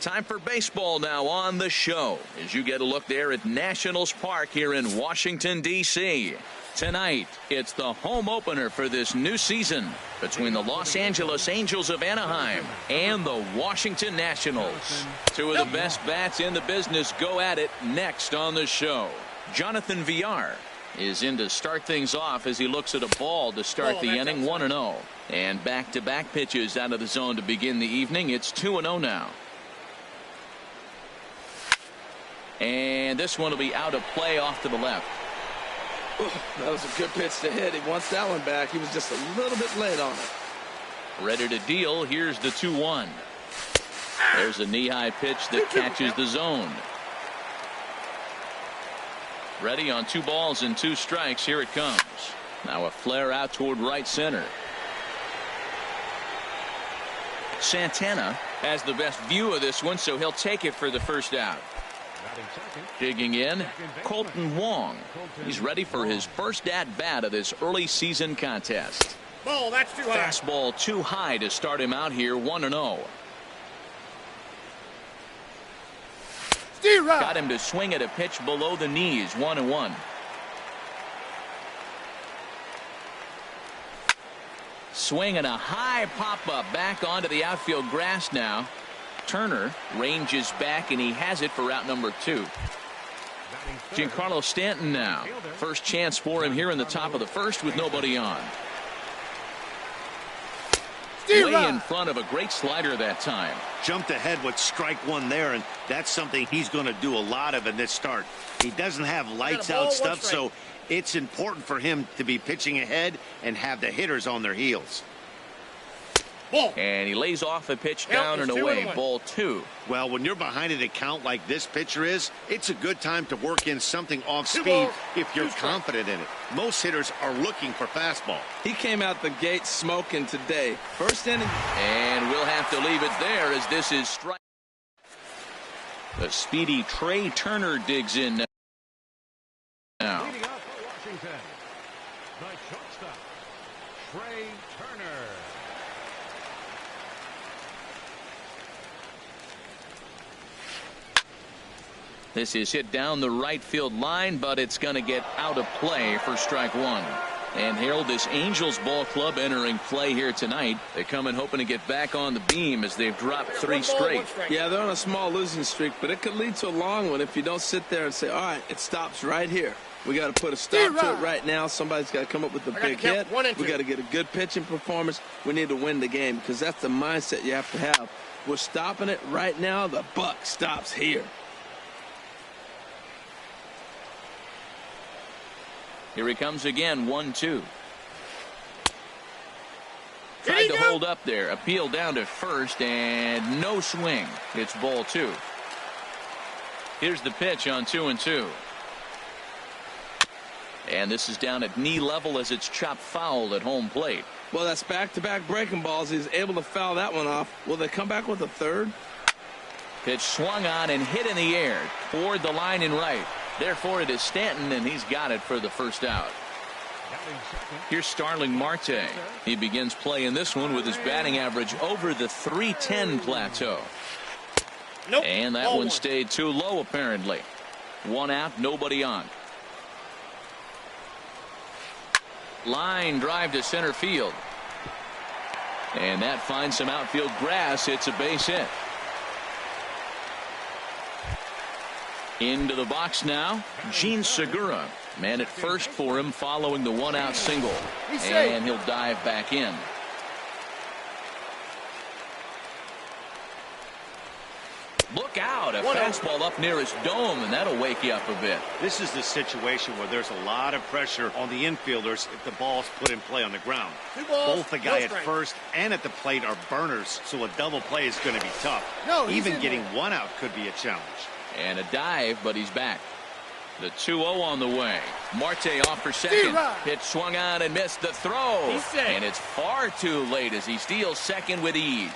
Time for baseball now on the show as you get a look there at Nationals Park here in Washington, D.C. Tonight, it's the home opener for this new season between the Los Angeles Angels of Anaheim and the Washington Nationals. Two of the best bats in the business go at it next on the show. Jonathan Villar is in to start things off as he looks at a ball to start the inning, 1-0. And back-to-back pitches out of the zone to begin the evening. It's 2-0 now. And this one will be out of play off to the left. That was a good pitch to hit. He wants that one back. He was just a little bit late on it. Ready to deal. Here's the 2-1. There's a knee-high pitch that catches the zone. Ready on 2 balls and 2 strikes. Here it comes. Now a flare out toward right center. Santana has the best view of this one, so he'll take it for the first out. Digging in, Colton Wong. He's ready for his first at-bat of this early season contest. Ball, that's too high. Fastball too high to start him out here, 1-0. Got him to swing at a pitch below the knees, 1-1. Swinging a high pop-up back onto the outfield grass now. Turner ranges back, and he has it for out number 2. Giancarlo Stanton now. First chance for him here in the top of the first with nobody on. Way in front of a great slider that time. Jumped ahead with strike 1 there, and that's something he's going to do a lot of in this start. He doesn't have lights out stuff, so it's important for him to be pitching ahead and have the hitters on their heels. And he lays off a pitch down and away. Ball 2. Well, when you're behind an account like this pitcher is, it's a good time to work in something off speed if you're confident in it. Most hitters are looking for fastball. He came out the gate smoking today. First inning. And we'll have to leave it there as this is strike. The speedy Trey Turner digs in now. Leading up for Washington, the shortstop, Trey Turner. This is hit down the right field line, but it's going to get out of play for strike 1. And Harold, this Angels ball club entering play here tonight. They come in hoping to get back on the beam as they've dropped 3 straight. Yeah, they're on a small losing streak, but it could lead to a long one if you don't sit there and say, all right, it stops right here. We got to put a stop to it right now. Somebody's got to come up with a big hit. We got to get a good pitching performance. We need to win the game because that's the mindset you have to have. We're stopping it right now. The buck stops here. Here he comes again, 1-2. Tried to hold up there. Appeal down to first, and no swing. It's ball 2. Here's the pitch on 2-2. And this is down at knee level as it's chopped foul at home plate. Well, that's back-to-back breaking balls. He's able to foul that one off. Will they come back with a third? Pitch swung on and hit in the air toward the line and right. Therefore, it is Stanton, and he's got it for the first out. Here's Starling Marte. He begins play in this one with his batting average over the .310 plateau. And that one stayed too low, apparently. 1 out, nobody on. Line drive to center field. And that finds some outfield grass. It's a base hit. Into the box now, Gene Segura. Man at first for him following the 1-out single. And he'll dive back in. Look out, a fastball up near his dome, and that'll wake you up a bit. This is the situation where there's a lot of pressure on the infielders if the ball's put in play on the ground. Both the guy at first and at the plate are burners, so a double play is going to be tough. Even getting 1 out could be a challenge. And a dive, but he's back. The 2-0 on the way. Marte off for second. Pitch swung on and missed the throw. And it's far too late as he steals second with ease.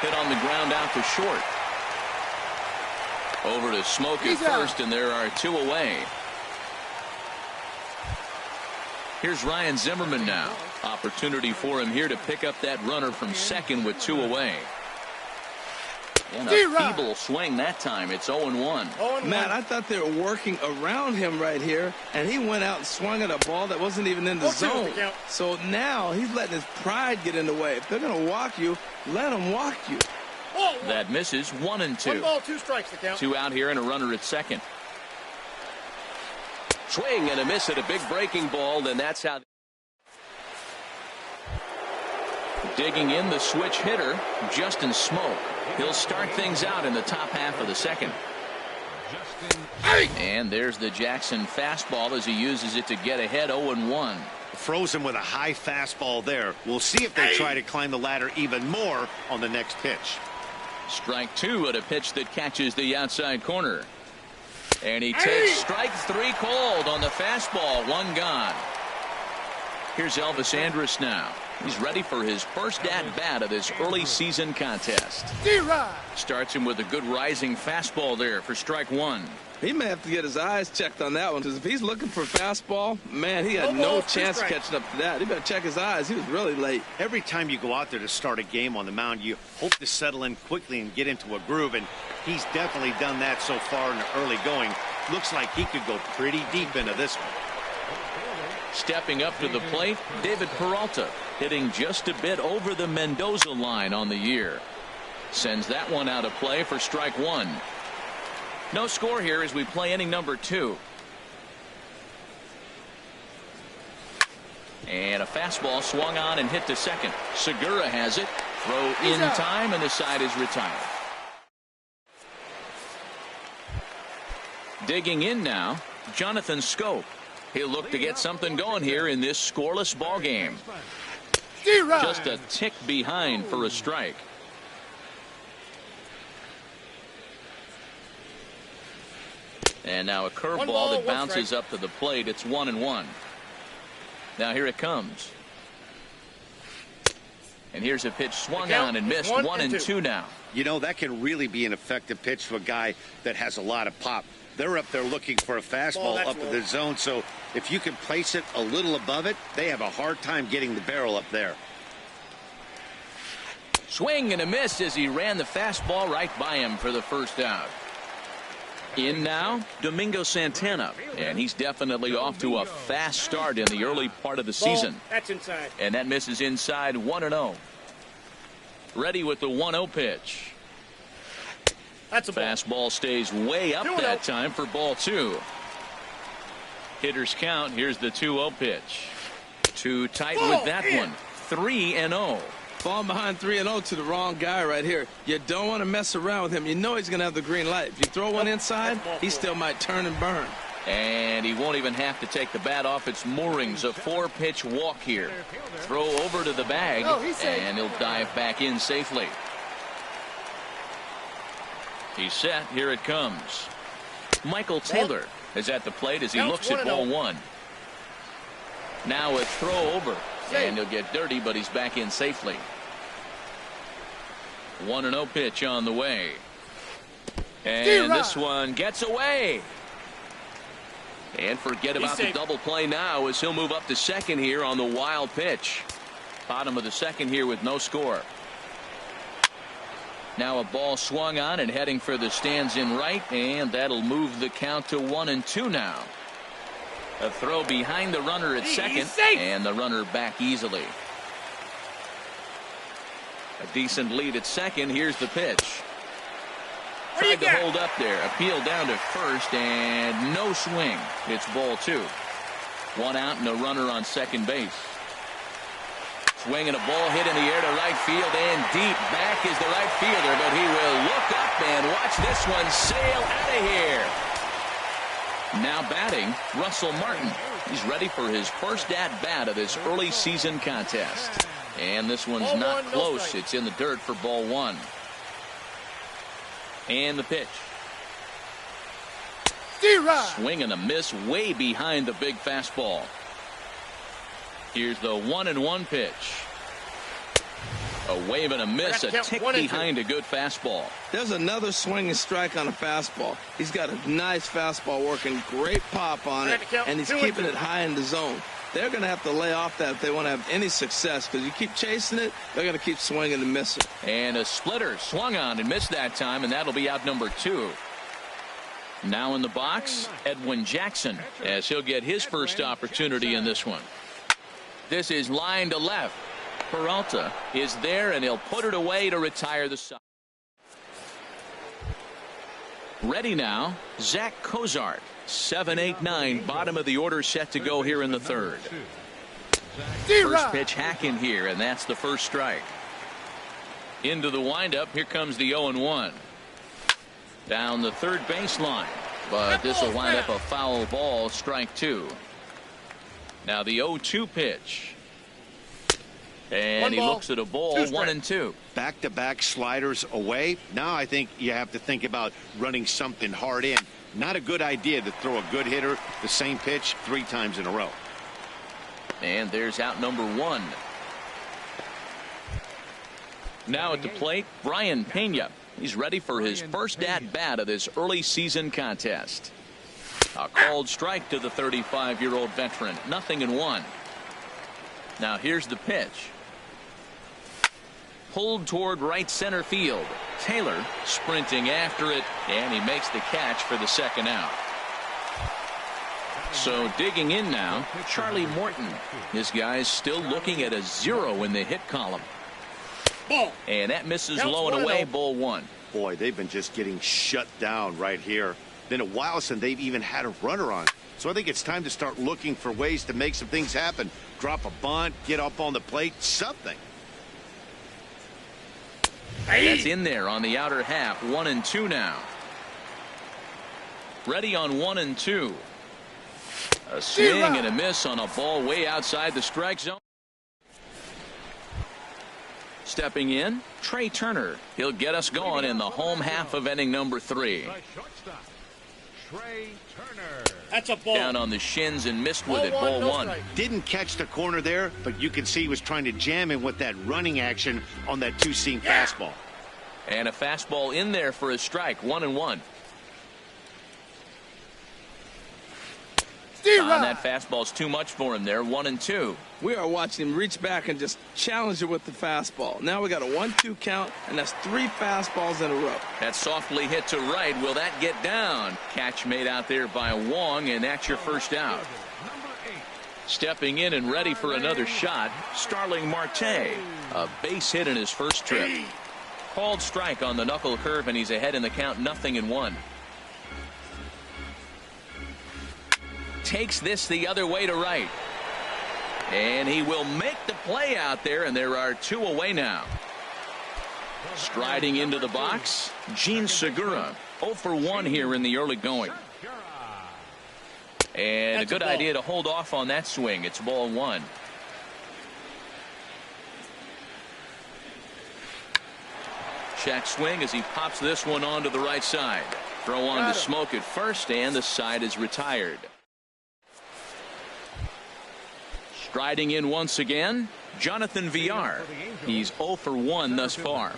Hit on the ground out to short. Over to Smoke at first, and there are 2 away. Here's Ryan Zimmerman now. Opportunity for him here to pick up that runner from second with 2 away. And a feeble swing that time. It's 0-1. Matt, I thought they were working around him right here, and he went out and swung at a ball that wasn't even in the zone. So now he's letting his pride get in the way. If they're going to walk you, let them walk you. That misses. 1-2. 1 ball, 2 strikes to count. 2 out here and a runner at second. Swing and a miss at a big breaking ball, and that's how. Digging in the switch hitter, Justin Smoke. He'll start things out in the top half of the second. And there's the Jackson fastball as he uses it to get ahead. 0-1. Frozen with a high fastball there. We'll see if they try to climb the ladder even more on the next pitch. Strike 2 at a pitch that catches the outside corner. And he takes strike 3 called on the fastball. 1 gone. Here's Elvis Andrus now. He's ready for his first at-bat of this early season contest. Starts him with a good rising fastball there for strike 1. He may have to get his eyes checked on that one, because if he's looking for fastball, man, he had no chance catching up to that. He better check his eyes. He was really late. Every time you go out there to start a game on the mound, you hope to settle in quickly and get into a groove, and he's definitely done that so far in the early going. Looks like he could go pretty deep into this one. Stepping up to the plate, David Peralta, hitting just a bit over the Mendoza line on the year. Sends that one out of play for strike 1. No score here as we play inning number 2. And a fastball swung on and hit to second. Segura has it. Throw in time, and the side is retired. Digging in now, Jonathan Scope. He'll look to get something going here in this scoreless ball game. Just a tick behind for a strike. And now a curveball that bounces up to the plate. It's 1-1. Now here it comes. And here's a pitch swung on and missed. 1-2 now. You know, that can really be an effective pitch to a guy that has a lot of pop. They're up there looking for a fastball up in the zone, so if you can place it a little above it, they have a hard time getting the barrel up there. Swing and a miss as he ran the fastball right by him for the first out. In now, Domingo Santana, and he's definitely off to a fast start in the early part of the season. That's inside. And that misses inside. 1-0. Ready with the 1-0 pitch. That's a ball. Fastball stays way up that time for ball 2. Hitters count. Here's the 2-0 pitch. Too tight with that one. 3-0. Falling behind 3-0 to the wrong guy right here. You don't want to mess around with him. You know he's going to have the green light. If you throw one inside, he still might turn and burn. And he won't even have to take the bat off its moorings. A 4-pitch walk here. Throw over to the bag, and he'll dive back in safely. He's set. Here it comes. Michael Taylor is at the plate as he looks at ball 1. Now a throw over, and he'll get dirty, but he's back in safely. 1-0 pitch on the way. And this one gets away. And forget about the double play now as he'll move up to second here on the wild pitch. Bottom of the second here with no score. Now a ball swung on and heading for the stands in right, and that'll move the count to 1-2 now. A throw behind the runner at second, and the runner back easily. A decent lead at second. Here's the pitch. Tried to hold up there. Appeal down to first, and no swing. It's ball 2. 1 out and a runner on second base. Swing and a ball hit in the air to right field and deep. Back is the right fielder, but he will look up and watch this one sail out of here. Now batting, Russell Martin. He's ready for his first at-bat of this early season contest. And this one's not close. It's in the dirt for ball 1. And the pitch. Swing and a miss way behind the big fastball. Here's the 1-1 pitch. A wave and a miss, a tick behind a good fastball. There's another swing and strike on a fastball. He's got a nice fastball working, great pop on it, and he's keeping it high in the zone. they're going to have to lay off that if they want to have any success, because you keep chasing it, they're going to keep swinging and missing. And a splitter swung on and missed that time, and that'll be out number 2. Now in the box, Edwin Jackson, as he'll get his first opportunity in this one. This is line to left. Peralta is there, and he'll put it away to retire the side. Ready now, Zach Cozart, 7-8-9, bottom of the order, set to go here in the third. First pitch hacking here, and that's the first strike. Into the windup, here comes the 0-1. Down the third baseline, but this will wind up a foul ball, strike 2. Now the 0-2 pitch. And he looks at a ball, 1-2. Back-to-back sliders away. Now I think you have to think about running something hard in. Not a good idea to throw a good hitter the same pitch 3 times in a row. And there's out number 1. Now at the plate, Brian Pena. He's ready for his first at-bat of this early season contest. A called strike to the 35-year-old veteran. 0-1. Now here's the pitch. Pulled toward right center field. Taylor sprinting after it, and he makes the catch for the second out. So digging in now, Charlie Morton. This guy's still looking at a 0 in the hit column. Ball. And that misses low and away, ball 1. Boy, they've been just getting shut down right here. Been a while since they've even had a runner on. So I think it's time to start looking for ways to make some things happen. Drop a bunt, get up on the plate, something. That's in there on the outer half. 1-2 now. Ready on 1-2. A swing and a miss on a ball way outside the strike zone. Stepping in, Trey Turner. He'll get us going in the home half of inning number 3. Trey Turner. That's a ball. Down on the shins and missed with it. Ball 1. Didn't catch the corner there, but you can see he was trying to jam him with that running action on that 2-seam fastball. And a fastball in there for a strike. 1-1. That fastball's too much for him there. 1-2. We are watching him reach back and just challenge it with the fastball. Now we got a 1-2 count, and that's 3 fastballs in a row. That softly hit to right. Will that get down? Catch made out there by Wong, and that's your first out. Stepping in and ready for another shot, Starling Marte. A base hit in his first trip. Called strike on the knuckle curve, and he's ahead in the count. 0-1. Takes this the other way to right. And he will make the play out there, and there are 2 away now. Striding into the box, Gene Segura. 0-for-1 here in the early going. And a good idea to hold off on that swing. It's ball 1. Check swing as he pops this one onto the right side. Throw on to Smoke at first, and the side is retired. Striding in once again, Jonathan Villar. He's 0-for-1 thus far.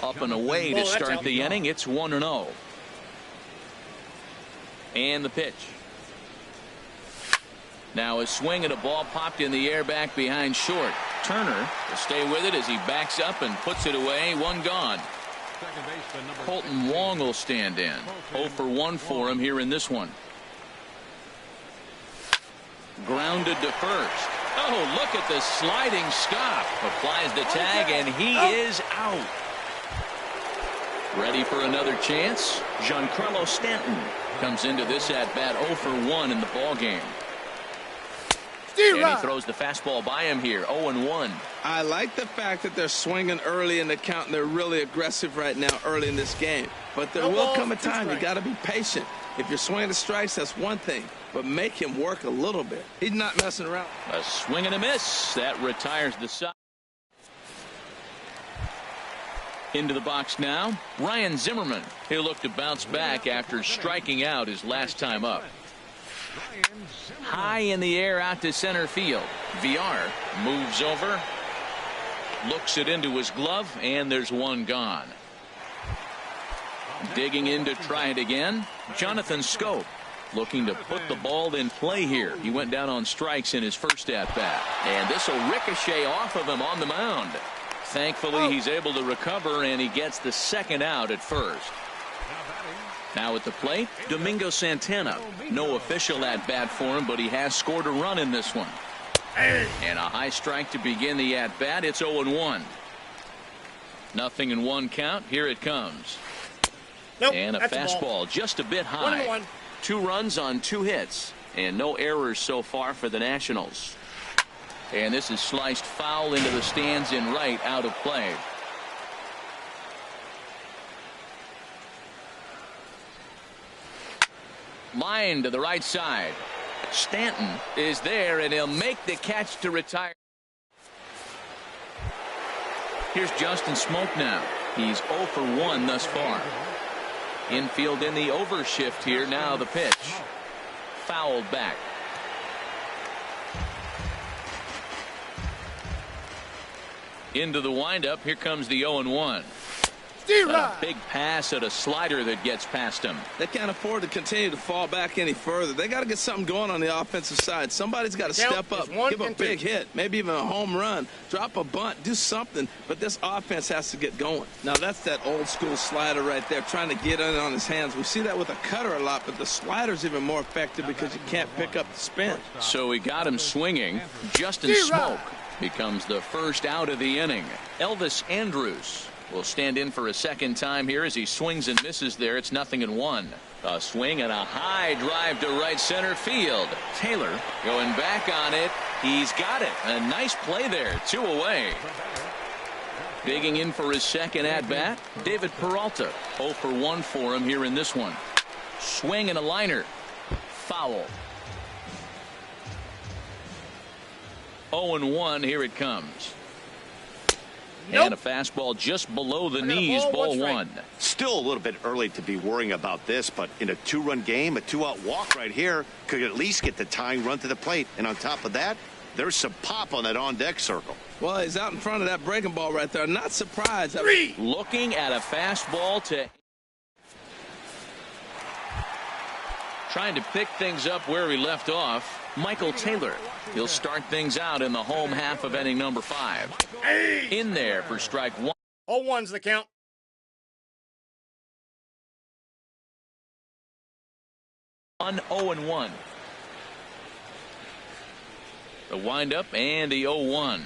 Up and away to start the inning. It's 1-0. And the pitch. Now a swing and a ball popped in the air back behind short. Turner will stay with it as he backs up and puts it away. 1 gone. Colton Wong will stand in. 0-for-1 for him here in this one. Grounded to first. Oh, look at the sliding stop. Applies the tag, and he is out. Ready for another chance? Giancarlo Stanton comes into this at-bat 0-for-1 in the ballgame. And he throws the fastball by him here. 0-1. I like the fact that they're swinging early in the count, and they're really aggressive right now early in this game. But there will come a time you got to be patient. If you're swinging the strikes, that's one thing, but make him work a little bit. He's not messing around. A swing and a miss. That retires the side. Into the box now, Ryan Zimmerman. He'll look to bounce back after striking out his last time up. High in the air out to center field. Villar moves over, looks it into his glove, and there's 1 gone. Digging in to try it again, Jonathan Scope. looking to put the ball in play here. He went down on strikes in his first at-bat. And this will ricochet off of him on the mound. Thankfully, he's able to recover, and he gets the second out at first. Now at the plate, Domingo Santana. No official at-bat for him, but he has scored a run in this one. And a high strike to begin the at-bat. It's 0-1. 0-1 count. Here it comes. Nope, and a fastball just a bit high. 1-1. 2 runs on 2 hits. And no errors so far for the Nationals. And this is sliced foul into the stands in right, out of play. Line to the right side. Stanton is there, and he'll make the catch to retire. Here's Justin Smoke now. He's 0 for 1 thus far. Infield in the overshift here. Now the pitch. Fouled back. Into the windup. Here comes the 0-1. A big pass at a slider that gets past him. They can't afford to continue to fall back any further. They got to get something going on the offensive side. Somebody's got to step up, give a big hit, maybe even a home run, drop a bunt, do something. But this offense has to get going. Now, that's that old school slider right there, trying to get in on his hands. We see that with a cutter a lot, but the slider's even more effective because you can't pick up the spin. So we got him swinging. Justin Smoke becomes the first out of the inning. Elvis Andrus will stand in for a second time here as he swings and misses there. It's 0-1. A swing and a high drive to right center field. Taylor going back on it. He's got it. A nice play there. 2 away. Digging in for his second at-bat, David Peralta. 0 for 1 for him here in this one. Swing and a liner. Foul. 0-1. Here it comes. And a fastball just below the knees, ball 1. Still a little bit early to be worrying about this, but in a 2-run game, a 2-out walk right here could at least get the tying run to the plate. And on top of that, there's some pop on that on-deck circle. Well, he's out in front of that breaking ball right there. Not surprised. Looking at a fastball to trying to pick things up where he left off. Michael Taylor. He'll start things out in the home half of inning number 5. In there for strike 1. 0-1's the count. 0-1. The windup and the 0-1.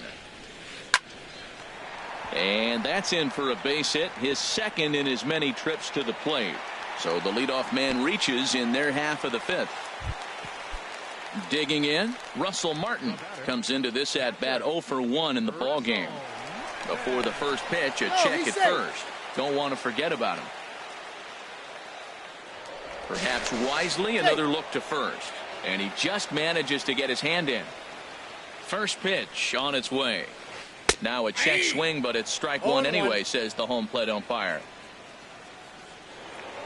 And that's in for a base hit, his second in his many trips to the plate. So the leadoff man reaches in their half of the 5th. Digging in, Russell Martin comes into this at-bat 0 for 1 in the ball game. Before the first pitch, a check at first. Don't want to forget about him. Perhaps wisely, another look to first. And he just manages to get his hand in. First pitch on its way. Now a check swing, but it's strike 1 anyway, says the home plate umpire.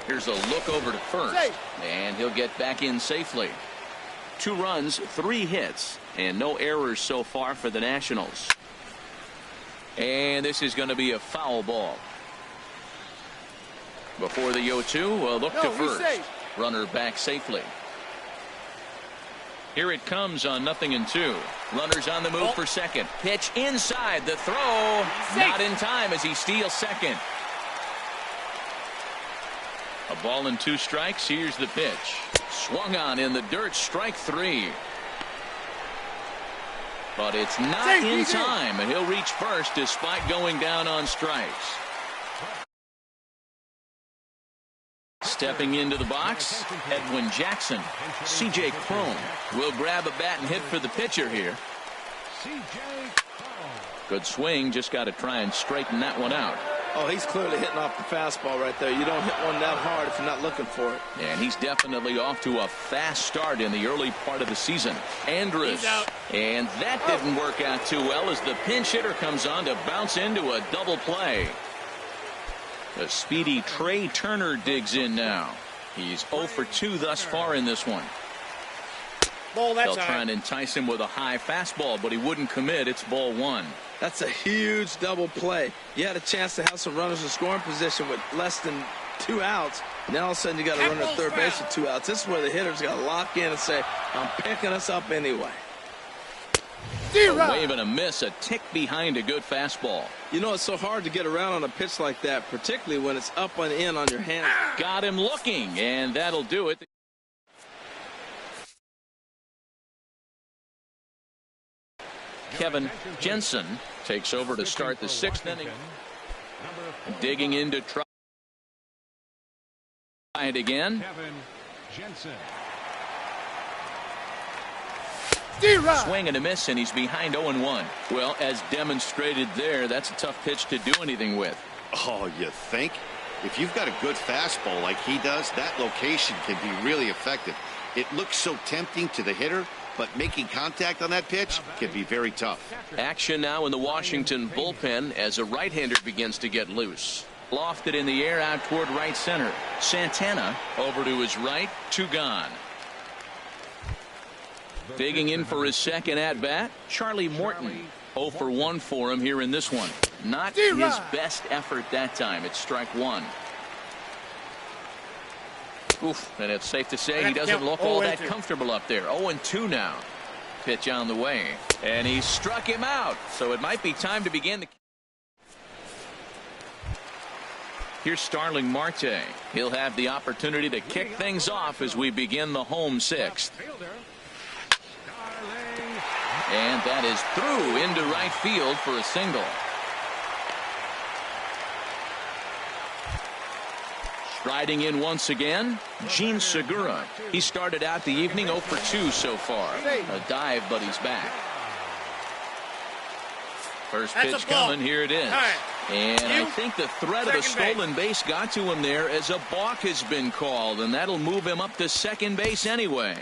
Here's a look over to first. And he'll get back in safely. 2 runs, 3 hits, and no errors so far for the Nationals. And this is going to be a foul ball. Before the 0-2, a look to first. Runner back safely. Here it comes on 0-2. Runners on the move for second. Pitch inside. The throw. Not in time as he steals second. A ball and 2 strikes. Here's the pitch. Swung on in the dirt. Strike 3. But it's not in time, and he'll reach first despite going down on strikes. Stepping into the box, Edwin Jackson. C.J. Cron will grab a bat and hit for the pitcher here. Good swing. Just got to try and straighten that one out. Oh, he's clearly hitting off the fastball right there. You don't hit one that hard if you're not looking for it. And he's definitely off to a fast start in the early part of the season. Andrus. And that didn't work out too well as the pinch hitter comes on to bounce into a double play. The speedy Trey Turner digs in now. He's 0 for 2 thus far in this one. Ball that They'll time. try and entice him with a high fastball, but he wouldn't commit. It's ball one. That's a huge double play. You had a chance to have some runners in scoring position with less than 2 outs. Now all of a sudden you got a runner at third base with 2 outs. This is where the hitter's got to lock in and say, I'm picking us up anyway. A wave and a miss, a tick behind a good fastball. You know, it's so hard to get around on a pitch like that, particularly when it's up and in on your hand. Got him looking, and that'll do it. Kevin Jensen takes over to start the 6th inning. Digging in to try it again. Kevin Jensen. Swing and a miss, and he's behind 0-1. Well, as demonstrated there, that's a tough pitch to do anything with. Oh, you think? If you've got a good fastball like he does, that location can be really effective. It looks so tempting to the hitter, but making contact on that pitch can be very tough. Action now in the Washington bullpen as a right-hander begins to get loose. Lofted in the air out toward right center. Santana over to his right, 2 gone. Digging in for his second at-bat, Charlie Morton. 0 for 1 for him here in this one. Not his best effort that time. It's strike 1. Oof, and it's safe to say he doesn't look all that comfortable up there. 0-2 now. Pitch on the way. And he struck him out. So it might be time to begin the... Here's Starling Marte. He'll have the opportunity to kick things off as we begin the home 6th. And that is through into right field for a single. Striding in once again, Gene Segura. He started out the evening 0 for 2 so far. A dive, but he's back. First pitch coming, here it is. And I think the threat of the stolen base got to him there as a balk has been called, and that'll move him up to second base anyway.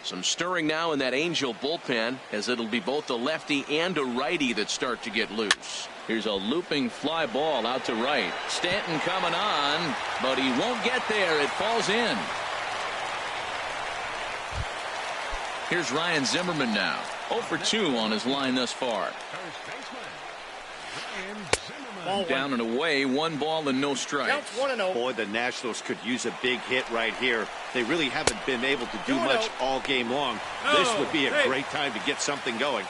Some stirring now in that Angel bullpen, as it'll be both a lefty and a righty that start to get loose. Here's a looping fly ball out to right. Stanton coming on, but he won't get there. It falls in. Here's Ryan Zimmerman now. 0 for 2 on his line thus far. Down and away, 1 ball and no strikes. Boy, the Nationals could use a big hit right here. They really haven't been able to do much all game long. This would be a great time to get something going.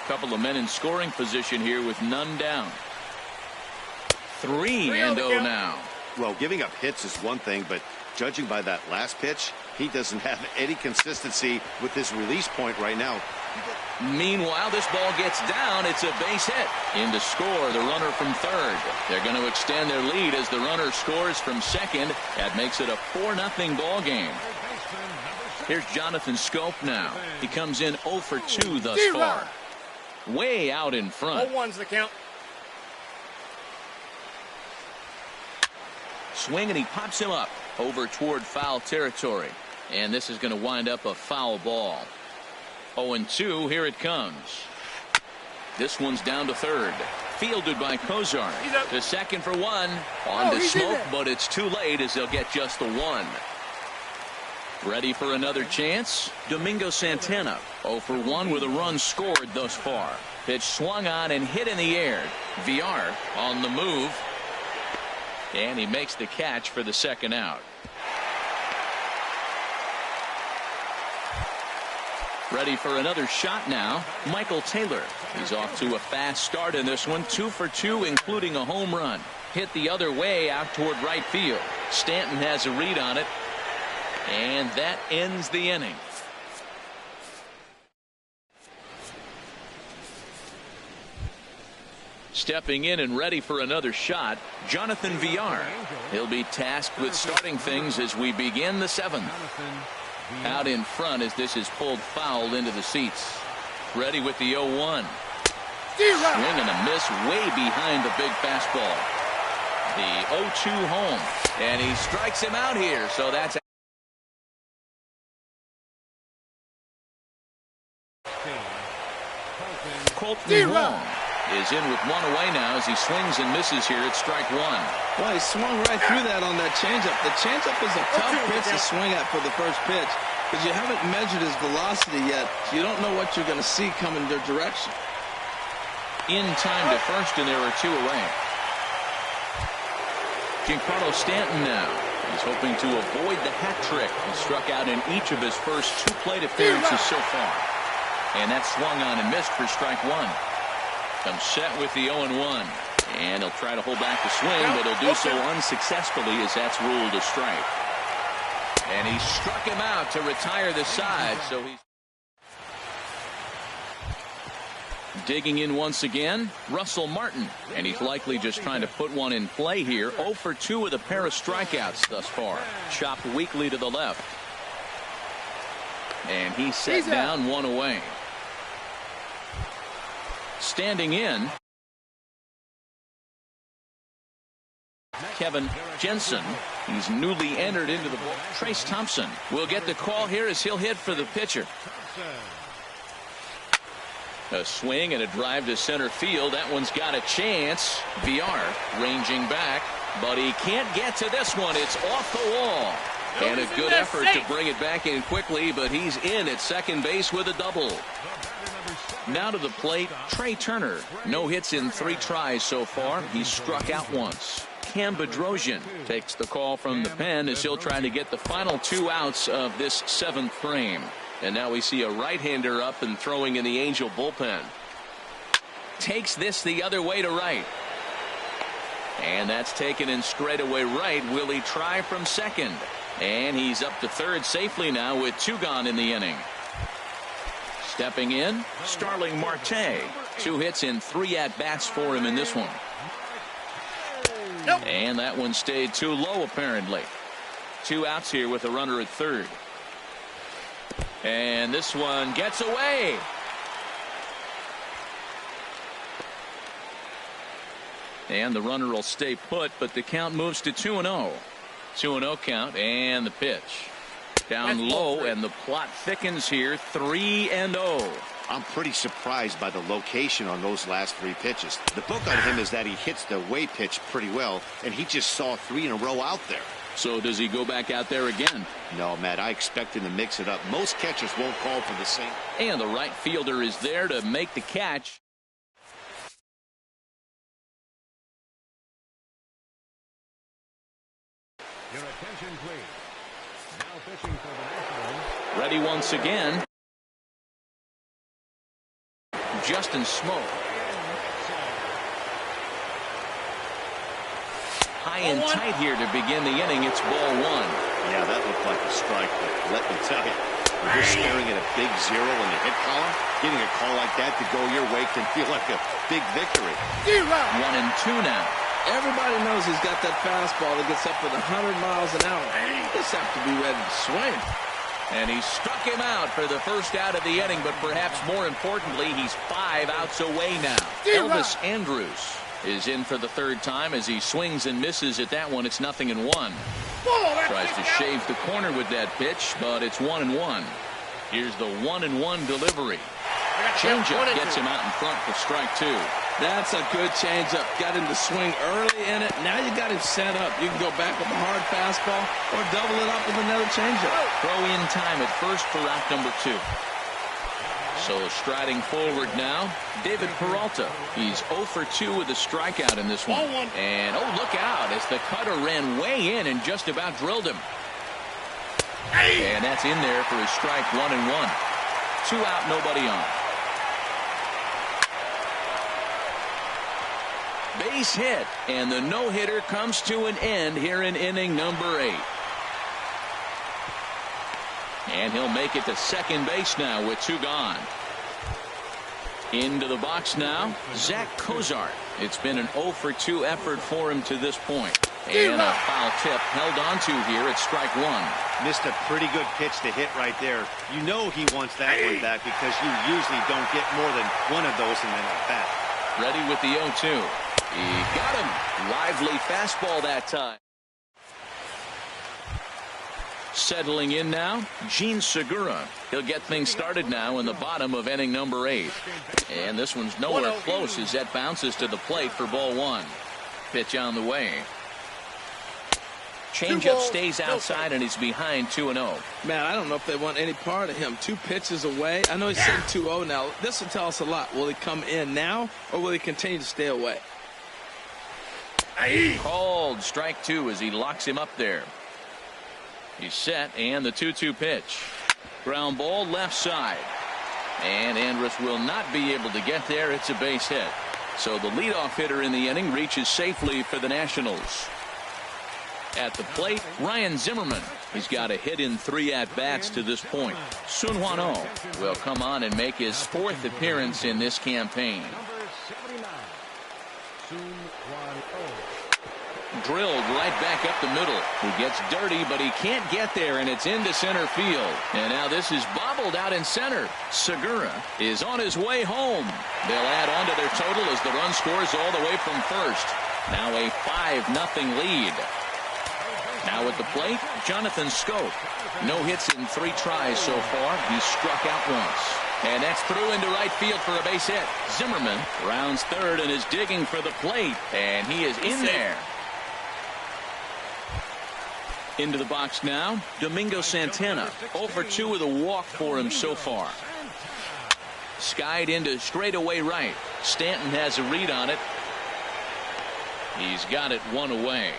Couple of men in scoring position here with none down. 3-0 now. Well, giving up hits is one thing, but judging by that last pitch, he doesn't have any consistency with his release point right now. Meanwhile, this ball gets down. It's a base hit. In to score, the runner from third. They're going to extend their lead as the runner scores from second. That makes it a 4-0 ball game. Here's Jonathan Scope now. He comes in 0 for 2 thus far. Way out in front. 0-1's the count. Swing, and he pops him up over toward foul territory. And this is going to wind up a foul ball. 0-2, here it comes. This one's down to third. Fielded by Kozar. To second for 1. On to Smoke, but it's too late as they'll get just the 1. Ready for another chance? Domingo Santana. 0 for 1 with a run scored thus far. Pitch swung on and hit in the air. VR on the move. And he makes the catch for the second out. Ready for another shot now, Michael Taylor. He's off to a fast start in this one, 2 for 2, including a home run. Hit the other way out toward right field. Stanton has a read on it, and that ends the inning. Stepping in and ready for another shot, Jonathan Villar. He'll be tasked with starting things as we begin the 7th. Out in front as this is pulled foul into the seats. Ready with the 0-1. Swing and a miss way behind the big fastball. The 0-2 home. And he strikes him out here, so that's Colton Wong. is in with one away now as he swings and misses here at strike one. Well, he swung right through that on that changeup. The changeup is a tough pitch to swing at for the first pitch because you haven't measured his velocity yet, so you don't know what you're going to see coming their direction. In time to first, and there are two away. Giancarlo Stanton now. He's hoping to avoid the hat trick. He struck out in each of his first two plate appearances so far. And that swung on and missed for strike one. Comes set with the 0-1. And he'll try to hold back the swing, but he'll do so unsuccessfully as that's ruled a strike. And he struck him out to retire the side. So he's digging in once again, Russell Martin. And he's likely just trying to put one in play here. 0 for 2 with a pair of strikeouts thus far. Chopped weakly to the left. And he's set down, one away. Standing in, Kevin Jensen. He's newly entered into the ball. Trace Thompson will get the call here as he'll hit for the pitcher. A swing and a drive to center field. That one's got a chance. VR ranging back, but he can't get to this one. It's off the wall. And a good effort to bring it back in quickly, but he's in at second base with a double. Now to the plate, Trey Turner. No hits in 3 tries so far. He's struck out once. Cam Bedrosian takes the call from the pen as he'll try to get the final 2 outs of this 7th frame. And now we see a right-hander up and throwing in the Angel bullpen. Takes this the other way to right. And that's taken in straightaway right. Will he try from second? And he's up to third safely now with 2 gone in the inning. Stepping in, Starling Marte. 2 hits in 3 at-bats for him in this one. And that one stayed too low apparently. 2 outs here with a runner at third. And this one gets away. And the runner will stay put, but the count moves to 2-0. 2-0 count, and the pitch. Down low, and the plot thickens here. 3-0. I'm pretty surprised by the location on those last 3 pitches. The book on him is that he hits the away pitch pretty well, and he just saw 3 in a row out there. So does he go back out there again? No, Matt, I expect him to mix it up. Most catchers won't call for the same. And the right fielder is there to make the catch. Your attention, please. Now pitching for the Nationals. Ready once again. Justin Smoke. High and tight here to begin the inning. It's ball 1. Yeah, that looked like a strike, but let me tell you, when you're staring at a big 0 in the hit column, getting a call like that to go your way can feel like a big victory. 1-2 now. Everybody knows he's got that fastball that gets up at 100 miles an hour. He just have to be ready to swing. And he struck him out for the first out of the inning, but perhaps more importantly, he's 5 outs away now. Elvis Andrus is in for the 3rd time as he swings and misses at that one. It's 0-1. Tries to shave the corner with that pitch, but it's 1-1. Here's the 1-1 delivery. Changeup gets him out in front for strike 2. That's a good changeup. Got him to swing early in it. Now you got him set up. You can go back with a hard fastball or double it up with another changeup. Throw in time at first for out number 2. So striding forward now, David Peralta. He's 0 for 2 with a strikeout in this one. And oh, look out as the cutter ran way in and just about drilled him. And that's in there for his strike 1-1. 2 out, nobody on. Base hit, and the no-hitter comes to an end here in inning number 8. And he'll make it to second base now with 2 gone. Into the box now, Zach Cozart. It's been an 0 for 2 effort for him to this point. And a foul tip held onto here at strike 1. Missed a pretty good pitch to hit right there. You know he wants that one back because you usually don't get more than one of those in an at-bat. Ready with the 0-2. He got him. Lively fastball that time. Settling in now, Gene Segura. He'll get things started now in the bottom of inning number 8. And this one's nowhere close as that bounces to the plate for ball 1. Pitch on the way. Changeup stays outside and he's behind 2-0. Man, I don't know if they want any part of him. 2 pitches away. I know he's sitting 2-0 now. This will tell us a lot. Will he come in now or will he continue to stay away? Called strike 2 as he locks him up there. He's set and the 2-2 pitch. Ground ball left side. And Andrus will not be able to get there. It's a base hit. So the leadoff hitter in the inning reaches safely for the Nationals. At the plate, Ryan Zimmerman. He's got a hit in 3 at-bats to this point. Sun Hwan-Oh will come on and make his 4th appearance in this campaign. Drilled right back up the middle. He gets dirty, but he can't get there, and it's into center field. And now this is bobbled out in center. Segura is on his way home. They'll add on to their total as the run scores all the way from first. Now a 5-0 lead. Now at the plate, Jonathan Scope. No hits in 3 tries so far. He's struck out once. And that's through into right field for a base hit. Zimmerman rounds third and is digging for the plate. And he is in there. Into the box now, Domingo Santana. 0 for 2 with a walk for him so far. Skied into straightaway right. Stanton has a read on it. He's got it 1 away.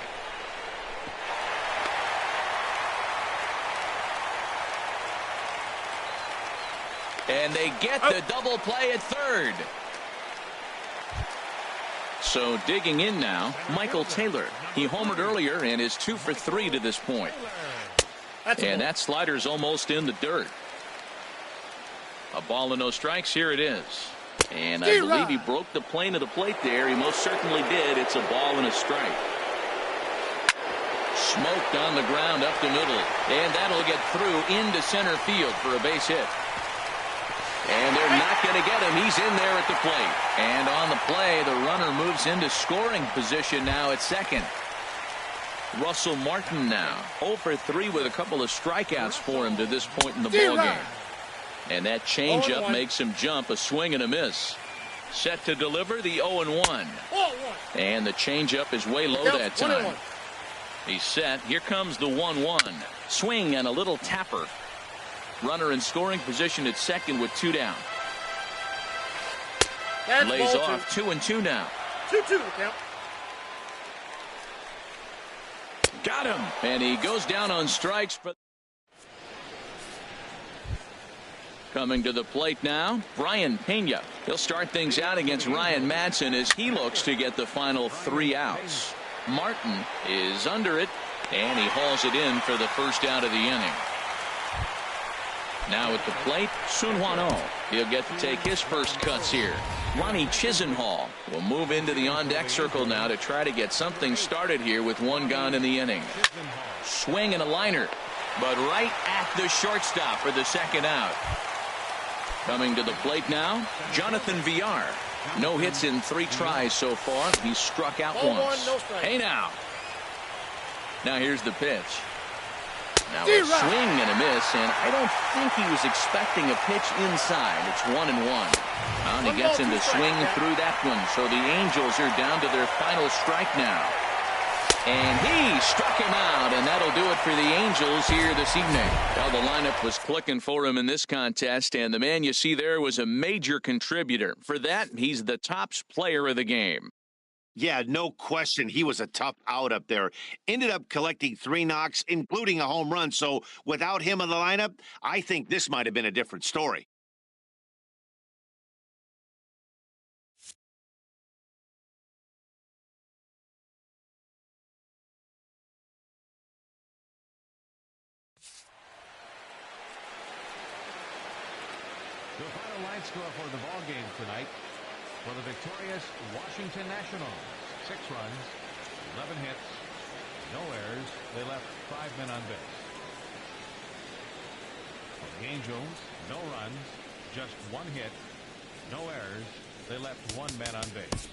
And they get the double play at third. So digging in now, Michael Taylor. He homered earlier and is 2 for 3 to this point. And that slider's almost in the dirt. A ball and no strikes. Here it is. And I believe he broke the plane of the plate there. He most certainly did. It's a ball and a strike. Smoked on the ground up the middle. And that'll get through into center field for a base hit. And they're not going to get him. He's in there at the plate. And on the play, the runner moves into scoring position now at second. Russell Martin now 0 for 3 with a couple of strikeouts for him to this point in the ballgame. And that changeup makes him jump. A swing and a miss. Set to deliver the 0-1. And the changeup is way low that time. He's set. Here comes the 1-1. Swing and a little tapper. Runner in scoring position at second with 2 down. Lays off 2-2 now. 2-2 count. Got him. And he goes down on strikes. But coming to the plate now, Brian Pena. He'll start things out against Ryan Madson as he looks to get the final 3 outs. Martin is under it, and he hauls it in for the first out of the inning. Now at the plate, Sun Hwan-Oh. He'll get to take his first cuts here. Ronnie Chisenhall will move into the on-deck circle now to try to get something started here with 1 gone in the inning. Swing and a liner, but right at the shortstop for the second out. Coming to the plate now, Jonathan Villar. No hits in 3 tries so far. He's struck out once. Hey now. Now here's the pitch. Now a swing and a miss, and I don't think he was expecting a pitch inside. It's 1-1. And he gets him to swing through that one. So the Angels are down to their final strike now. And he struck him out, and that'll do it for the Angels here this evening. Well, the lineup was clicking for him in this contest, and the man you see there was a major contributor. For that, he's the top player of the game. Yeah, no question. He was a tough out up there. Ended up collecting 3 knocks, including a home run. So without him in the lineup, I think this might have been a different story. The final line score for the ball game tonight. For the victorious Washington Nationals, 6 runs, 11 hits, no errors. They left 5 men on base. For the Angels, no runs, just 1 hit, no errors. They left 1 man on base.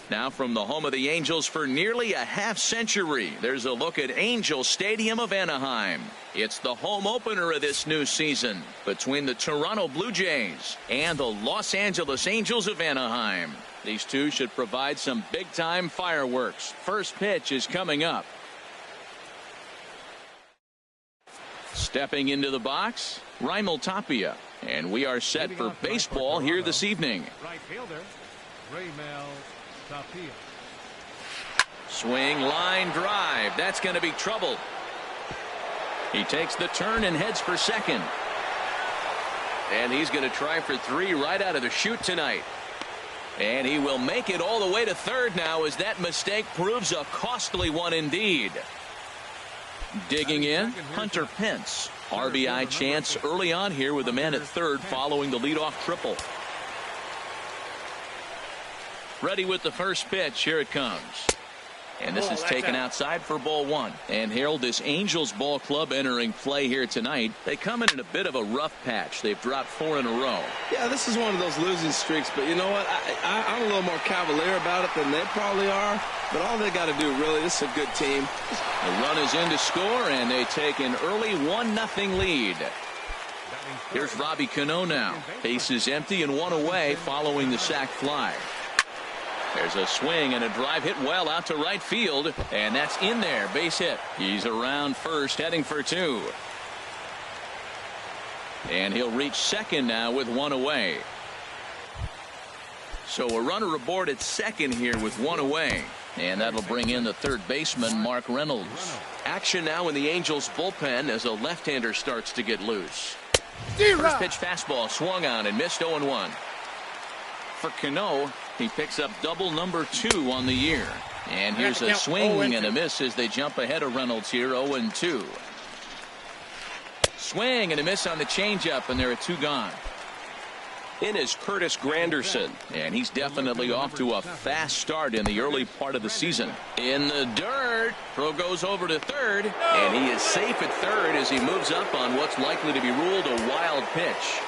Now from the home of the Angels for nearly a half-century, there's a look at Angel Stadium of Anaheim. It's the home opener of this new season between the Toronto Blue Jays and the Los Angeles Angels of Anaheim. These two should provide some big-time fireworks. First pitch is coming up. Stepping into the box, Raimel Tapia. And we are set for baseball here this evening. Right fielder, Raimel Tapia. Swing, line drive. That's going to be trouble. He takes the turn and heads for second. And he's going to try for 3 right out of the chute tonight. And he will make it all the way to third now as that mistake proves a costly one indeed. Digging in, Hunter Pence. RBI chance early on here with the man at third following the leadoff triple. Ready with the first pitch. Here it comes. And this is taken outside for ball 1. And Harold, this Angels ball club entering play here tonight. They come in a bit of a rough patch. They've dropped 4 in a row. Yeah, this is one of those losing streaks. But you know what? I'm a little more cavalier about it than they probably are. But all they got to do, really, this is a good team. The run is in to score, and they take an early 1-0 lead. Here's Robbie Cano now. Base is empty and 1 away following the sac fly. There's a swing and a drive hit well out to right field, and that's in there. Base hit. He's around first, heading for 2. And he'll reach second now with 1 away. So a runner aboard at second here with 1 away. And that'll bring in the third baseman, Mark Reynolds. Action now in the Angels bullpen as a left-hander starts to get loose. First pitch fastball swung on and missed 0-1. For Cano, he picks up double number 2 on the year. And here's a swing and a miss as they jump ahead of Reynolds here, 0-2. Swing and a miss on the changeup, and there are 2 gone. In is Curtis Granderson, and he's definitely off to a fast start in the early part of the season. In the dirt, throw goes over to third, and he is safe at third as he moves up on what's likely to be ruled a wild pitch.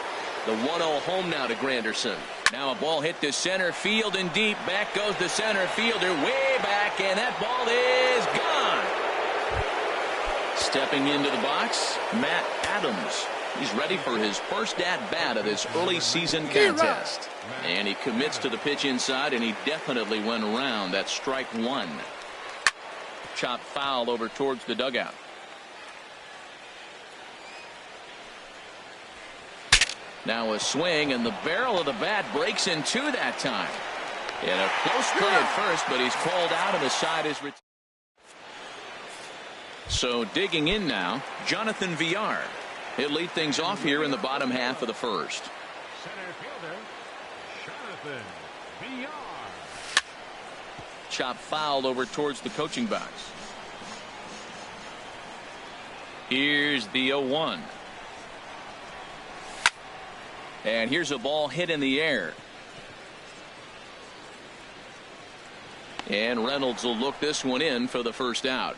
The 1-0 home now to Granderson. Now a ball hit to center field and deep. Back goes the center fielder way back, and that ball is gone. Stepping into the box, Matt Adams. He's ready for his first at-bat of this early season contest. And he commits to the pitch inside, and he definitely went around. That's strike 1. Chopped foul over towards the dugout. Now a swing, and the barrel of the bat breaks in 2 that time. In a close play at first, but he's called out, and the side is retired. So digging in now, Jonathan Villar. He'll lead things off here in the bottom half of the first. Center fielder, Jonathan Villar. Chop fouled over towards the coaching box. Here's the 0-1. And here's a ball hit in the air. And Reynolds will look this one in for the first out.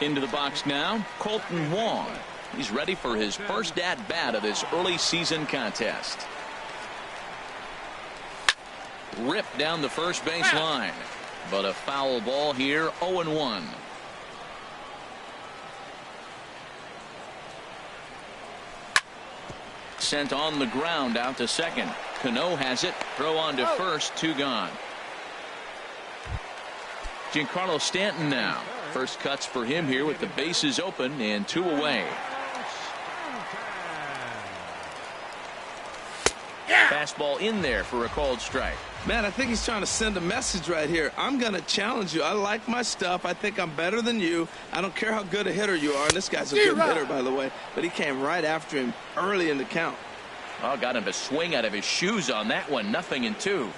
Into the box now, Colton Wong. He's ready for his first at-bat of this early season contest. Ripped down the first base line. But a foul ball here, 0-1. Sent on the ground out to second. Cano has it. Throw on to first. 2 gone. Giancarlo Stanton now. First cuts for him here with the bases open and 2 away. Fastball in there for a called strike. Man, I think he's trying to send a message right here. I'm going to challenge you. I like my stuff. I think I'm better than you. I don't care how good a hitter you are. And this guy's a good hitter, by the way. But he came right after him early in the count. Oh, got him to swing out of his shoes on that one. 0-2.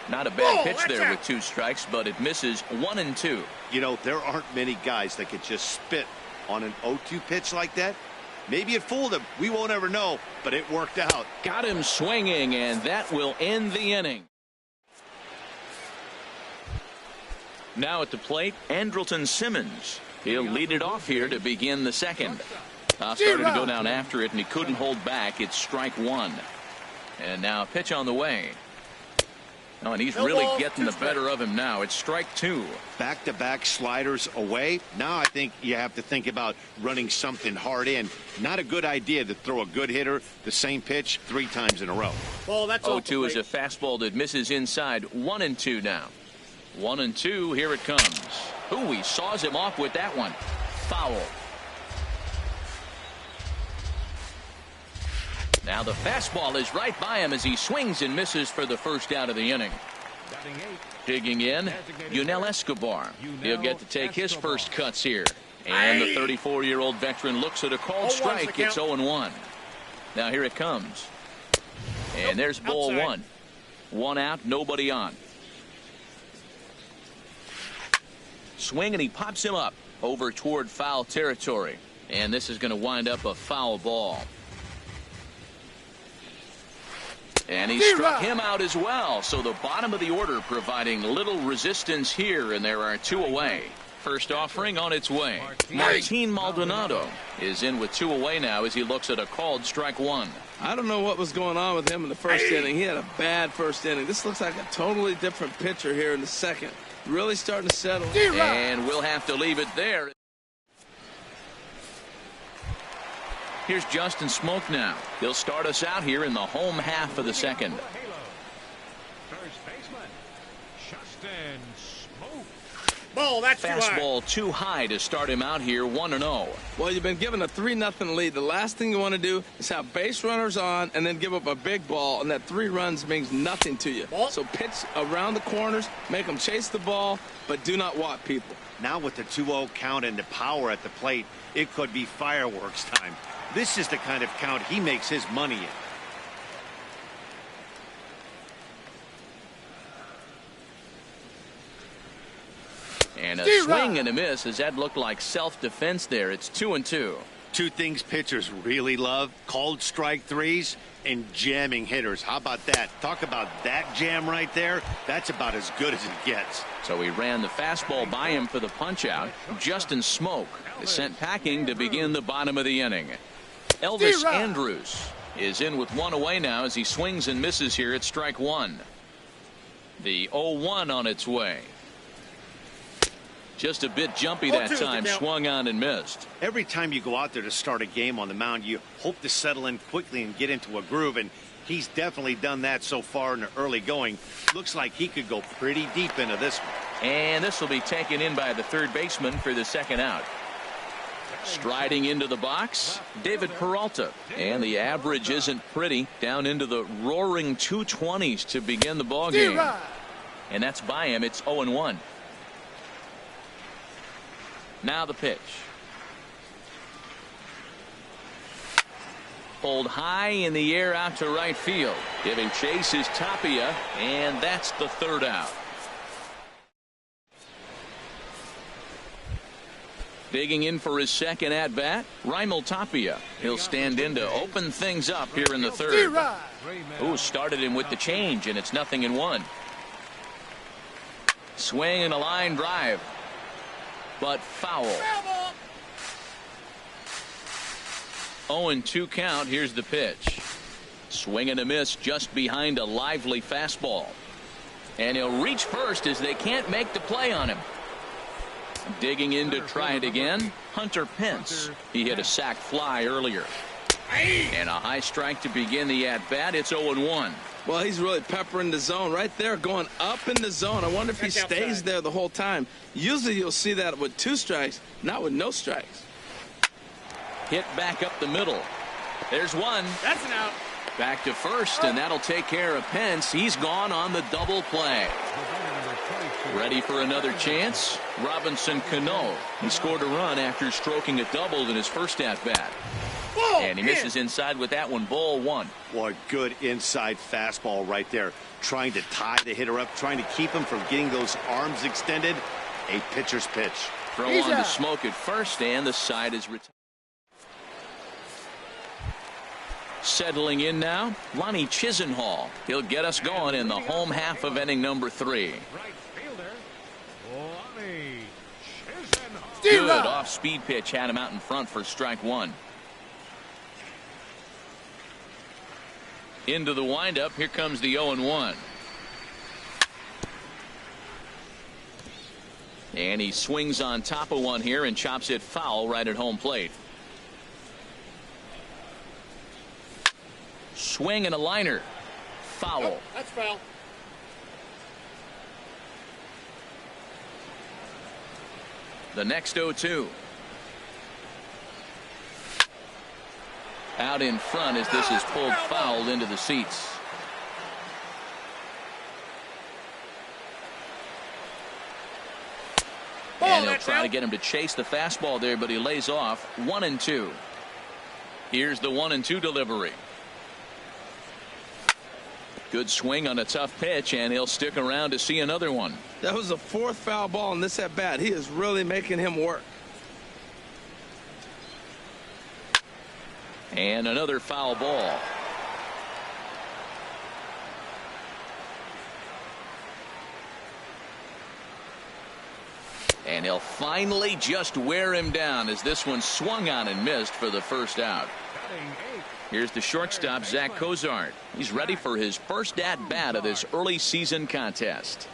Not a bad pitch there with 2 strikes, but it misses 1-2. You know, there aren't many guys that could just spit on an 0-2 pitch like that. Maybe it fooled him. We won't ever know, but it worked out. Got him swinging, and that will end the inning. Now at the plate, Andrelton Simmons. He'll lead it off here to begin the second. Started to go down after it, and he couldn't hold back. It's strike 1. And now a pitch on the way. Oh, and he's really getting the better of him now. It's strike two. Back-to-back sliders away. Now I think you have to think about running something hard in. Not a good idea to throw a good hitter the same pitch 3 times in a row. Ball, that's 0-2 is a fastball that misses inside. 1-2 now. 1-2. Here it comes. Ooh, he saws him off with that one. Foul. Now the fastball is right by him as he swings and misses for the first out of the inning. Digging in, Yunel Escobar. He'll get to take his first cuts here. And the 34-year-old veteran looks at a called strike. It's 0-1. Now here it comes. And there's ball one. 1 out, nobody on. Swing, and he pops him up over toward foul territory. And this is going to wind up a foul ball. And he struck him out as well. So the bottom of the order providing little resistance here, and there are 2 away. First offering on its way. Martin Maldonado is in with 2 away now as he looks at a called strike 1. I don't know what was going on with him in the first inning. He had a bad first inning. This looks like a totally different pitcher here in the second. Really starting to settle. And we'll have to leave it there. Here's Justin Smoke now. He'll start us out here in the home half of the second. First baseman, Justin Smoke. Ball, that's fastball too high to start him out here 1-0. Well, you've been given a 3-0 lead. The last thing you want to do is have base runners on and then give up a big ball, and that 3 runs means nothing to you. So pitch around the corners, make them chase the ball, but do not walk people. Now with the 2-0 count and the power at the plate, it could be fireworks time. This is the kind of count he makes his money in. And a swing and a miss as that looked like self-defense there. It's 2-2. 2 things pitchers really love: called strike 3s and jamming hitters. How about that? Talk about that jam right there. That's about as good as it gets. So he ran the fastball by him for the punch out. Justin Smoke is sent packing to begin the bottom of the inning. Elvis Andrus is in with 1 away now as he swings and misses here at strike 1. The 0-1 on its way. Just a bit jumpy that time. Swung on and missed. Every time you go out there to start a game on the mound, you hope to settle in quickly and get into a groove, and he's definitely done that so far in the early going. Looks like he could go pretty deep into this one. And this will be taken in by the third baseman for the second out. Striding into the box, David Peralta. And the average isn't pretty. Down into the roaring 220s to begin the ball game. And that's by him. It's 0-1. Now the pitch. Pulled high in the air out to right field. Giving chase is Tapia, and that's the third out. Digging in for his second at-bat, Raimel Tapia. He'll stand in to open things up here in the third. Ooh, started him with the change, and it's 0-1. Swing and a line drive, but foul. 0-2 count. Here's the pitch. Swing and a miss just behind a lively fastball. And he'll reach first as they can't make the play on him. Digging in to try it again, Hunter Pence. He hit a sac fly earlier. And a high strike to begin the at-bat. It's 0-1. Well, he's really peppering the zone right there, going up in the zone. I wonder if he stays there the whole time. Usually you'll see that with 2 strikes, not with no strikes. Hit back up the middle. There's one. That's an out. Back to first, and that'll take care of Pence. He's gone on the double play. Ready for another chance? Robinson Cano. He scored a run after stroking a double in his first at-bat. And he misses inside with that one. Ball 1. Well, a good inside fastball right there. Trying to tie the hitter up, trying to keep him from getting those arms extended. A pitcher's pitch. Throw on to Smoke at first, and the side is retired. Settling in now, Lonnie Chisenhall. He'll get us going in the home half of inning number 3. Good off-speed pitch had him out in front for strike 1. Into the windup. Here comes the 0-1. And he swings on top of one here and chops it foul right at home plate. Swing and a liner. Foul. Oh, that's foul. The next 0-2. Out in front as this is pulled foul into the seats. And he'll try to get him to chase the fastball there, but he lays off. 1-2. Here's the 1-2 delivery. Good swing on a tough pitch, and he'll stick around to see another one. That was the fourth foul ball in this at bat. He is really making him work. And another foul ball. And he'll finally just wear him down as this one swung on and missed for the first out. Here's the shortstop, Zach Cozart. He's ready for his first at-bat of this early season contest.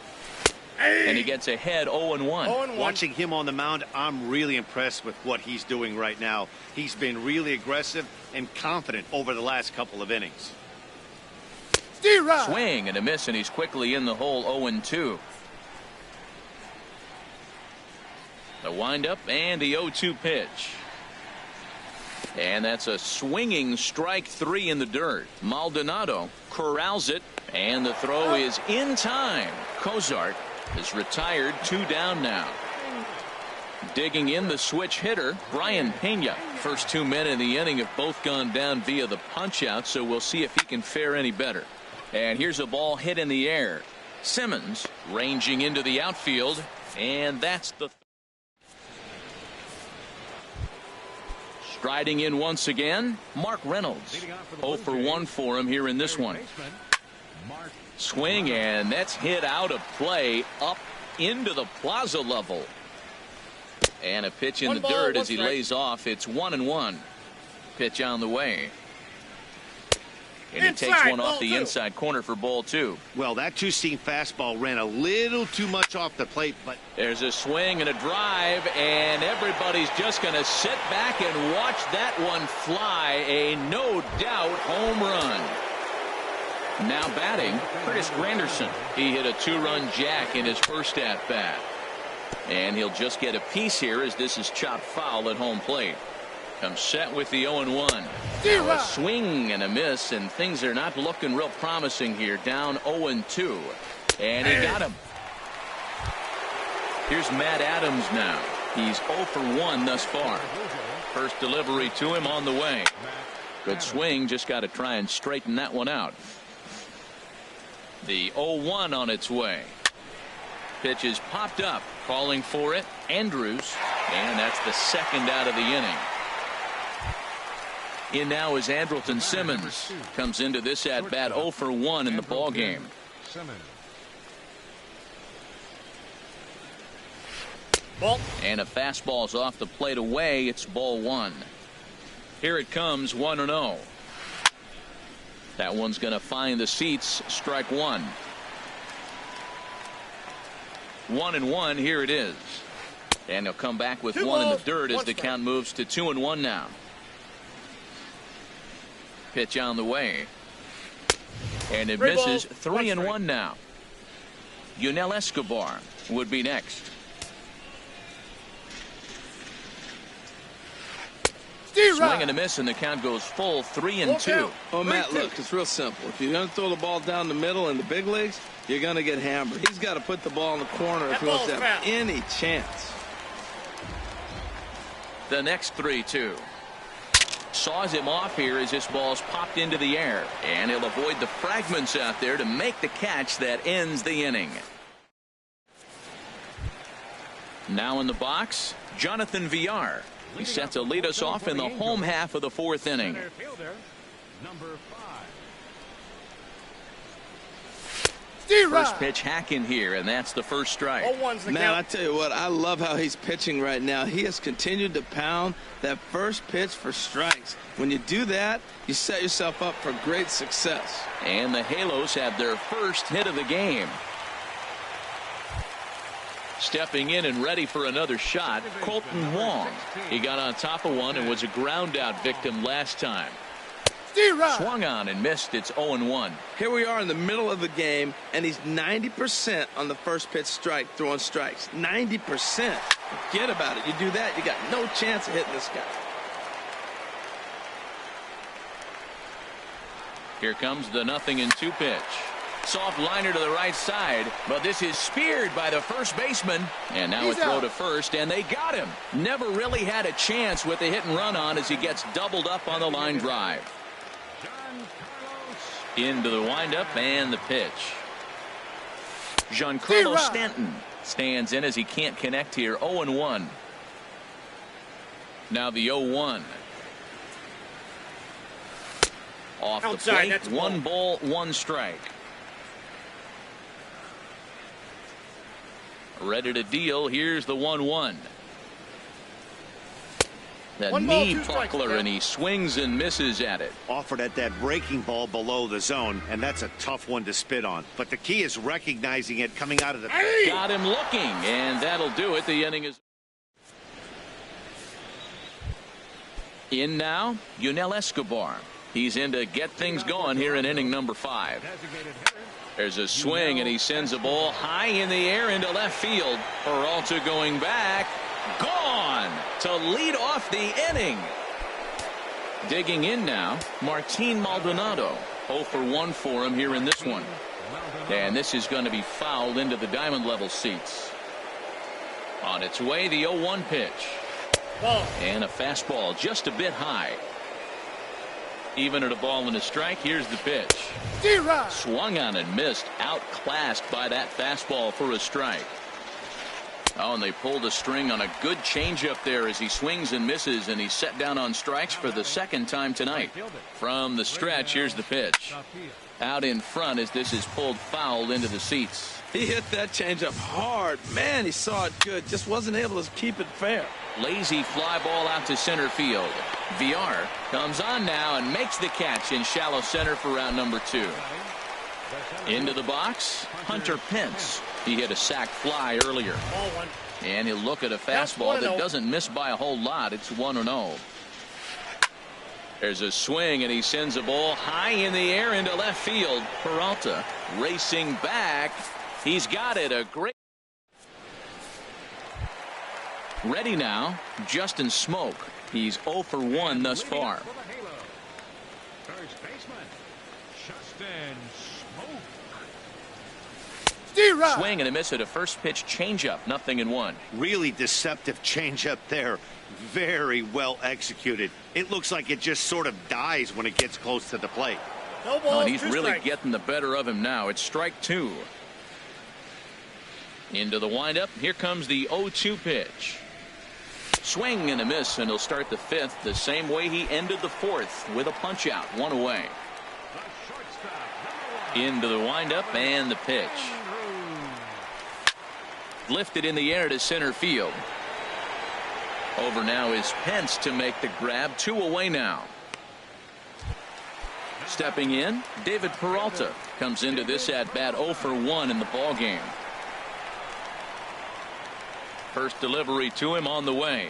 And he gets ahead 0-1. Watching him on the mound, I'm really impressed with what he's doing right now. He's been really aggressive and confident over the last couple of innings. Swing and a miss, and he's quickly in the hole. 0-2. The windup and the 0-2 pitch. And that's a swinging strike 3 in the dirt. Maldonado corrals it, and the throw is in time. Cozart is retired, 2 down now. Digging in the switch hitter, Brian Pena. First 2 men in the inning have both gone down via the punch out, so we'll see if he can fare any better. And here's a ball hit in the air. Simmons ranging into the outfield, and that's the striding in once again, Mark Reynolds. 0 for 1 for him here in this one. Swing, and that's hit out of play up into the plaza level. And a pitch in the dirt as he lays off. It's 1-1. Pitch on the way. And he takes one off the inside corner for ball 2. Well, that two-seam fastball ran a little too much off the plate, but there's a swing and a drive, and everybody's just going to sit back and watch that one fly. A no-doubt home run. Now batting, Curtis Granderson. He hit a 2-run jack in his first at-bat. And he'll just get a piece here as this is chopped foul at home plate. Comes set with the 0-1. A swing and a miss, and things are not looking real promising here. Down 0-2. And he got him. Here's Matt Adams now. He's 0 for 1 thus far. First delivery to him on the way. Good swing, just got to try and straighten that one out. The 0-1 on its way. Pitch is popped up, calling for it, Andrews, and that's the second out of the inning. In now is Andrelton Simmons. Comes into this at bat 0 for 1 in the ball game. And a fastball's off the plate away. It's ball 1. Here it comes, 1-0. That one's going to find the seats. Strike 1. 1-1. Here it is. And he'll come back with one in the dirt as the count moves to 2-1 now. Pitch on the way. And it misses. 3-1 now. Yunel Escobar would be next. Swing and a miss, and the count goes full. 3-2. Oh, Matt, look, it's real simple. If you're going to throw the ball down the middle in the big leagues, you're going to get hammered. He's got to put the ball in the corner if he wants to have any chance. The next 3-2. Saws him off here as this ball's popped into the air, and he'll avoid the fragments out there to make the catch that ends the inning. Now in the box, Jonathan Villar. He's set to lead us off in the home half of the 4th inning. First pitch hacking here, and that's the first strike. Man, I tell you what, I love how he's pitching right now. He has continued to pound that first pitch for strikes. When you do that, you set yourself up for great success. And the Halos have their first hit of the game. Stepping in and ready for another shot, Colton Wong. He got on top of one and was a ground out victim last time. Swung on and missed. It's 0-1. Here we are in the middle of the game, and he's 90% on the first pitch strike, throwing strikes. 90%. Forget about it. You do that, you got no chance of hitting this guy. Here comes the 0-2 pitch. Soft liner to the right side, but this is speared by the first baseman. And now a throw to first, and they got him. Never really had a chance with the hit and run on as he gets doubled up on the line drive. Into the windup and the pitch. Giancarlo Stanton stands in as he can't connect here. 0-1. Now the 0-1. Off the plate, 1 ball, 1 strike. Ready to deal. Here's the 1-1. That knee buckler, and he swings and misses at it. Offered at that breaking ball below the zone, and that's a tough one to spit on. But the key is recognizing it coming out of the... Got him looking, and that'll do it. The inning is... In now, Yunel Escobar. He's in to get things going here in inning number 5. There's a swing, and he sends a ball high in the air into left field. Peralta going back. Gone to lead off the inning. Digging in now, Martin Maldonado. 0 for 1 for him here in this one. And this is going to be fouled into the diamond level seats. On its way, the 0-1 pitch. And a fastball just a bit high. Even at a ball and a strike, here's the pitch. Swung on and missed. Outclassed by that fastball for a strike. Oh, and they pulled a string on a good changeup there as he swings and misses, and he's set down on strikes for the second time tonight. From the stretch, here's the pitch. Out in front as this is pulled foul into the seats. He hit that changeup hard. Man, he saw it good. Just wasn't able to keep it fair. Lazy fly ball out to center field. VR comes on now and makes the catch in shallow center for round number 2. Into the box, Hunter Pence. He hit a sac fly earlier. And he'll look at a fastball that doesn't miss by a whole lot. It's 1-0. There's a swing, and he sends a ball high in the air into left field. Peralta racing back. He's got it. A great. Ready now, Justin Smoke. He's 0 for 1 thus far. First baseman, Justin Smoke. Swing and a miss at a first pitch changeup. 0-1. Really deceptive changeup there. Very well executed. It looks like it just sort of dies when it gets close to the plate. No ball, and he's really strikes. getting the better of him now. It's strike 2. Into the windup. Here comes the 0-2 pitch. Swing and a miss, and he'll start the 5th the same way he ended the 4th with a punch out. 1 away. Into the windup and the pitch. Lifted in the air to center field. Over now is Pence to make the grab. 2 away now. Stepping in, David Peralta comes into this at bat 0 for 1 in the ball game. First delivery to him on the way.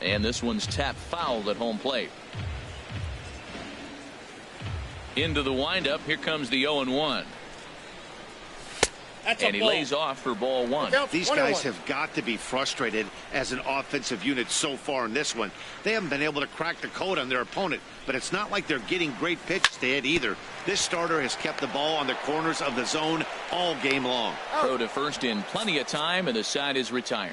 And this one's tapped foul at home plate. Into the windup. Here comes the 0-1. And he lays off for ball 1. These guys have got to be frustrated as an offensive unit so far in this one. They haven't been able to crack the code on their opponent, but it's not like they're getting great pitches to hit either. This starter has kept the ball on the corners of the zone all game long. Throw to first in plenty of time, and the side is retired.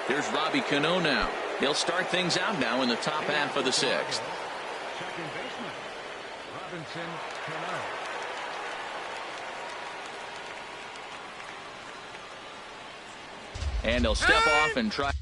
Here's Robbie Cano now. He'll start things out now in the top half of the 6th. Second baseman, Robinson Cano. And he'll step off and try.